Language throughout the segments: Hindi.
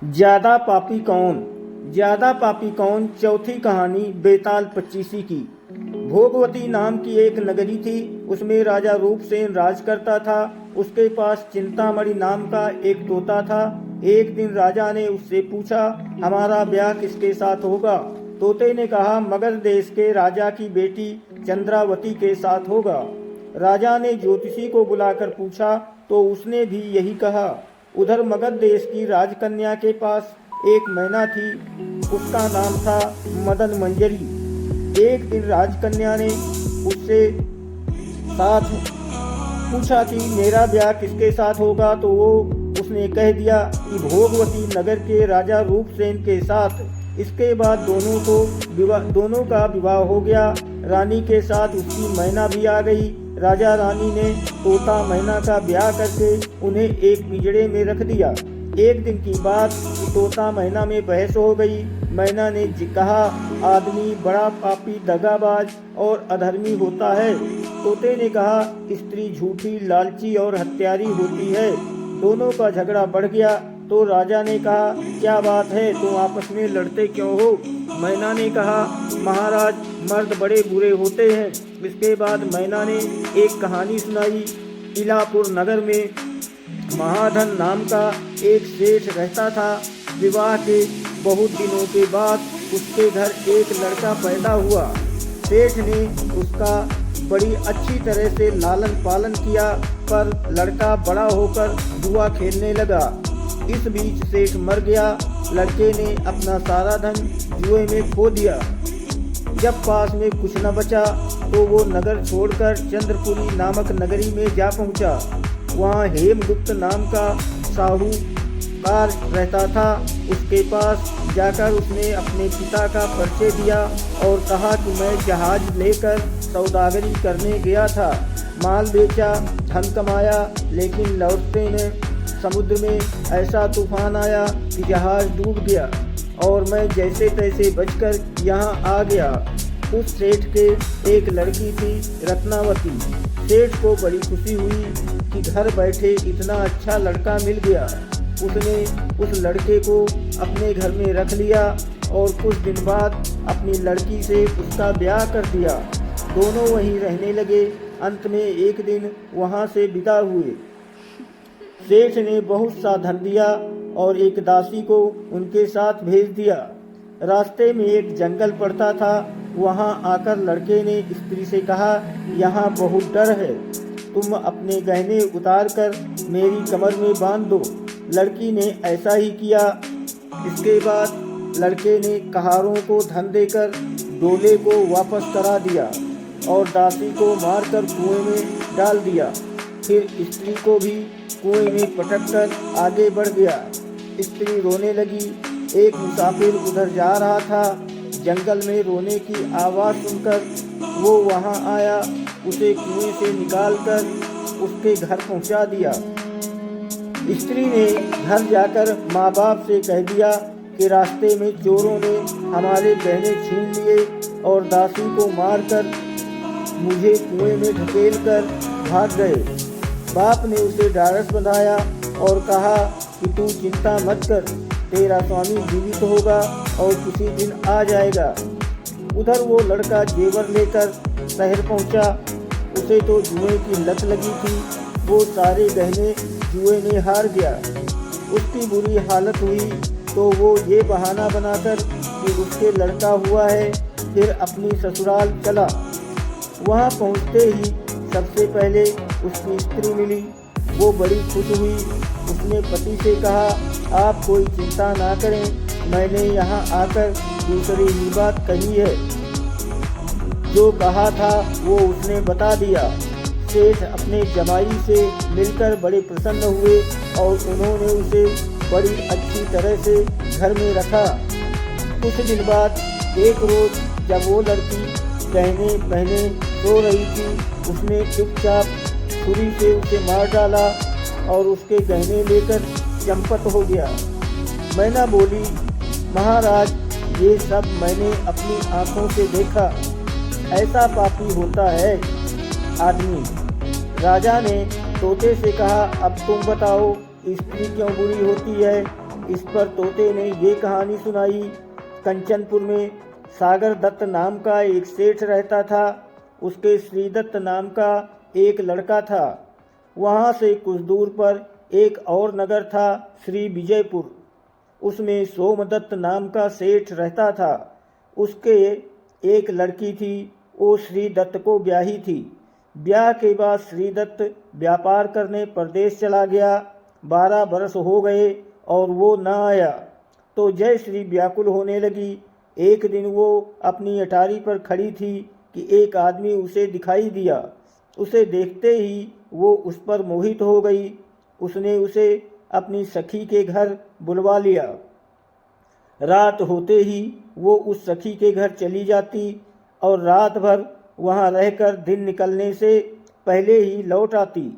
ज्यादा पापी कौन। ज्यादा पापी कौन। चौथी कहानी बेताल पच्चीसी की। भोगवती नाम की एक नगरी थी। उसमें राजा रूपसेन राज करता था। उसके पास चिंतामणि नाम का एक तोता था। एक दिन राजा ने उससे पूछा, हमारा ब्याह किसके साथ होगा। तोते ने कहा, मगध देश के राजा की बेटी चंद्रावती के साथ होगा। राजा ने ज्योतिषी को बुलाकर पूछा तो उसने भी यही कहा। उधर मगध देश की राजकन्या के पास एक मैना थी। उसका नाम था मदन मंजरी। एक दिन राजकन्या ने उससे साथ पूछा कि मेरा ब्याह किसके साथ होगा, तो उसने कह दिया कि भोगवती नगर के राजा रूपसेन के साथ। इसके बाद दोनों का विवाह हो गया। रानी के साथ उसकी मैना भी आ गई। राजा रानी ने तोता मैना का ब्याह करके उन्हें एक पिंजरे में रख दिया। एक दिन की बात, तोता मैना में बहस हो गई। मैना ने कहा, आदमी बड़ा पापी, दगाबाज और अधर्मी होता है। तोते ने कहा, स्त्री झूठी, लालची और हत्यारी होती है। दोनों का झगड़ा बढ़ गया तो राजा ने कहा, क्या बात है, तुम आपस में लड़ते क्यों हो। मैना ने कहा, महाराज, मर्द बड़े बुरे होते हैं। इसके बाद मैना ने एक कहानी सुनाई। इलापुर नगर में महाधन नाम का एक सेठ रहता था। विवाह के बहुत दिनों के बाद उसके घर एक लड़का पैदा हुआ। सेठ ने उसका बड़ी अच्छी तरह से लालन पालन किया, पर लड़का बड़ा होकर जुआ खेलने लगा। इस बीच सेठ मर गया। लड़के ने अपना सारा धन जुए में खो दिया। जब पास में कुछ न बचा तो वो नगर छोड़कर चंद्रपुरी नामक नगरी में जा पहुंचा। वहाँ हेमगुप्त नाम का साहूकार रहता था। उसके पास जाकर उसने अपने पिता का परिचय दिया और कहा कि मैं जहाज लेकर सौदागरी करने गया था, माल बेचा, धन कमाया, लेकिन लौटते में समुद्र में ऐसा तूफान आया कि जहाज डूब गया और मैं जैसे तैसे बचकर यहाँ आ गया। उस सेठ के एक लड़की थी, रत्नावती। सेठ को बड़ी खुशी हुई कि घर बैठे इतना अच्छा लड़का मिल गया। उसने उस लड़के को अपने घर में रख लिया और कुछ दिन बाद अपनी लड़की से उसका ब्याह कर दिया। दोनों वहीं रहने लगे। अंत में एक दिन वहाँ से विदा हुए। सेठ ने बहुत सा धन दिया और एक दासी को उनके साथ भेज दिया। रास्ते में एक जंगल पड़ता था। वहाँ आकर लड़के ने स्त्री से कहा, यहाँ बहुत डर है, तुम अपने गहने उतार कर मेरी कमर में बांध दो। लड़की ने ऐसा ही किया। इसके बाद लड़के ने कहारों को धन देकर डोले को वापस करा दिया और दासी को मारकर कुएं में डाल दिया। फिर स्त्री को भी कुएं में पटक कर आगे बढ़ गया। स्त्री रोने लगी। एक मुसाफिर उधर जा रहा था। जंगल में रोने की आवाज़ सुनकर वो वहां आया। उसे कुएं से निकालकर उसके घर पहुंचा दिया। स्त्री ने घर जाकर माँ बाप से कह दिया कि रास्ते में चोरों ने हमारे गहने छीन लिए और दासी को मारकर मुझे कुएं में ढकेल कर भाग गए। बाप ने उसे ढाढ़स बंधाया और कहा कि तू चिंता मत कर, तेरा स्वामी जीवित होगा और किसी दिन आ जाएगा। उधर वो लड़का जेवर लेकर शहर पहुंचा। उसे तो जुए की लत लगी थी। वो सारे गहने जुए में हार गया। उसकी बुरी हालत हुई तो वो ये बहाना बनाकर कि उसके लड़का हुआ है, फिर अपनी ससुराल चला। वहाँ पहुँचते ही सबसे पहले उसकी स्त्री मिली। वो बड़ी खुश हुई। उसने पति से कहा, आप कोई चिंता ना करें, मैंने यहाँ आकर दूसरी ही बात कही है। जो कहा था वो उसने बता दिया। सेठ अपने जमाई से मिलकर बड़े प्रसन्न हुए और उन्होंने उसे बड़ी अच्छी तरह से घर में रखा। कुछ दिन बाद एक रोज जब वो लड़की गहने पहने सो रही थी, उसने चुपचाप छुरी से उसे मार डाला और उसके गहने लेकर चंपत हो गया। मैना बोली, महाराज, ये सब मैंने अपनी आंखों से देखा। ऐसा पापी होता है आदमी। राजा ने तोते से कहा, अब तुम बताओ, स्त्री क्यों बुरी होती है। इस पर तोते ने ये कहानी सुनाई। कंचनपुर में सागर दत्त नाम का एक सेठ रहता था। उसके श्रीदत्त नाम का एक लड़का था। वहाँ से कुछ दूर पर एक और नगर था, श्री विजयपुर। उसमें सोमदत्त नाम का सेठ रहता था। उसके एक लड़की थी, वो श्रीदत्त को ब्याही थी। ब्याह के बाद श्रीदत्त व्यापार करने प्रदेश चला गया। 12 बरस हो गए और वो न आया तो जय श्री व्याकुल होने लगी। एक दिन वो अपनी अटारी पर खड़ी थी कि एक आदमी उसे दिखाई दिया। उसे देखते ही वो उस पर मोहित हो गई। उसने उसे अपनी सखी के घर बुलवा लिया। रात होते ही वो उस सखी के घर चली जाती और रात भर वहाँ रहकर दिन निकलने से पहले ही लौट आती।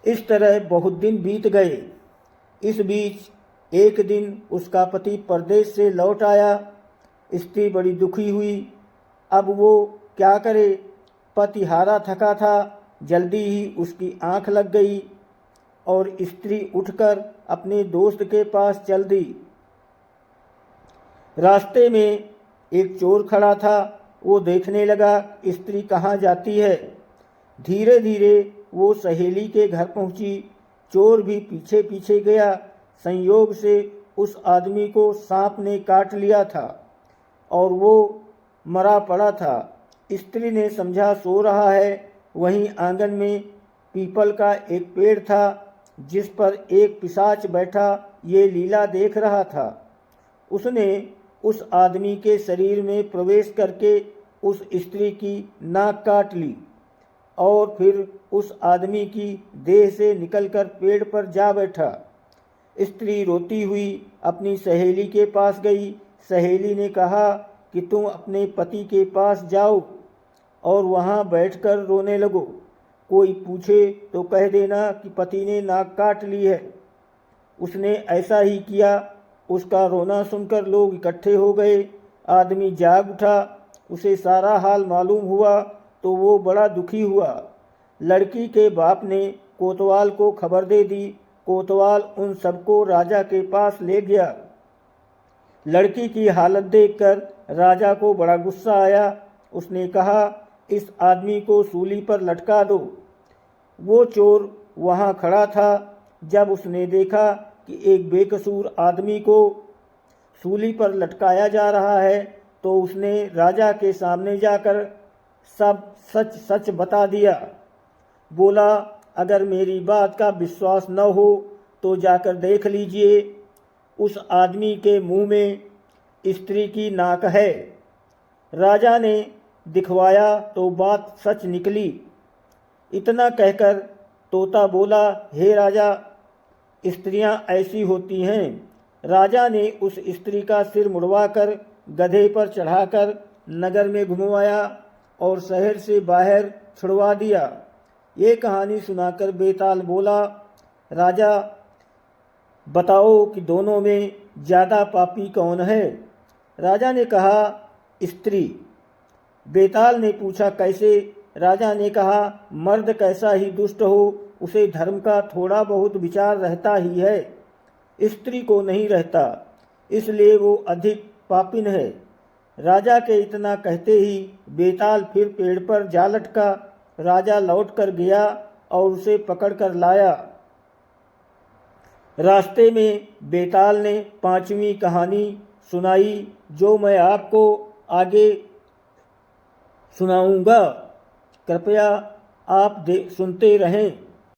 इस तरह बहुत दिन बीत गए। इस बीच एक दिन उसका पति परदेश से लौट आया। स्त्री बड़ी दुखी हुई। अब वो क्या करे, पति हारा थका था। जल्दी ही उसकी आंख लग गई और स्त्री उठकर अपने दोस्त के पास चल दी। रास्ते में एक चोर खड़ा था। वो देखने लगा स्त्री कहाँ जाती है। धीरे धीरे वो सहेली के घर पहुंची। चोर भी पीछे पीछे गया। संयोग से उस आदमी को सांप ने काट लिया था और वो मरा पड़ा था। स्त्री ने समझा सो रहा है। वहीं आंगन में पीपल का एक पेड़ था जिस पर एक पिशाच बैठा ये लीला देख रहा था। उसने उस आदमी के शरीर में प्रवेश करके उस स्त्री की नाक काट ली और फिर उस आदमी की देह से निकलकर पेड़ पर जा बैठा। स्त्री रोती हुई अपनी सहेली के पास गई। सहेली ने कहा कि तुम अपने पति के पास जाओ और वहाँ बैठकर रोने लगो। कोई पूछे तो कह देना कि पति ने नाक काट ली है। उसने ऐसा ही किया। उसका रोना सुनकर लोग इकट्ठे हो गए। आदमी जाग उठा। उसे सारा हाल मालूम हुआ तो वो बड़ा दुखी हुआ। लड़की के बाप ने कोतवाल को खबर दे दी। कोतवाल उन सबको राजा के पास ले गया। लड़की की हालत देखकर राजा को बड़ा गुस्सा आया। उसने कहा, इस आदमी को सूली पर लटका दो। वो चोर वहाँ खड़ा था। जब उसने देखा कि एक बेकसूर आदमी को सूली पर लटकाया जा रहा है तो उसने राजा के सामने जाकर सब सच सच बता दिया। बोला, अगर मेरी बात का विश्वास न हो तो जाकर देख लीजिए, उस आदमी के मुंह में स्त्री की नाक है। राजा ने दिखवाया तो बात सच निकली। इतना कहकर तोता बोला, हे राजा, स्त्रियां ऐसी होती हैं। राजा ने उस स्त्री का सिर मुड़वाकर गधे पर चढ़ाकर नगर में घुमवाया और शहर से बाहर छुड़वा दिया। ये कहानी सुनाकर बेताल बोला, राजा बताओ कि दोनों में ज़्यादा पापी कौन है? राजा ने कहा, स्त्री। बेताल ने पूछा, कैसे? राजा ने कहा, मर्द कैसा ही दुष्ट हो, उसे धर्म का थोड़ा बहुत विचार रहता ही है, स्त्री को नहीं रहता, इसलिए वो अधिक पापिन है। राजा के इतना कहते ही बेताल फिर पेड़ पर जा लटका। राजा लौट कर गया और उसे पकड़ कर लाया। रास्ते में बेताल ने 5वीं कहानी सुनाई जो मैं आपको आगे सुनाऊंगा। कृपया आप सुनते रहें।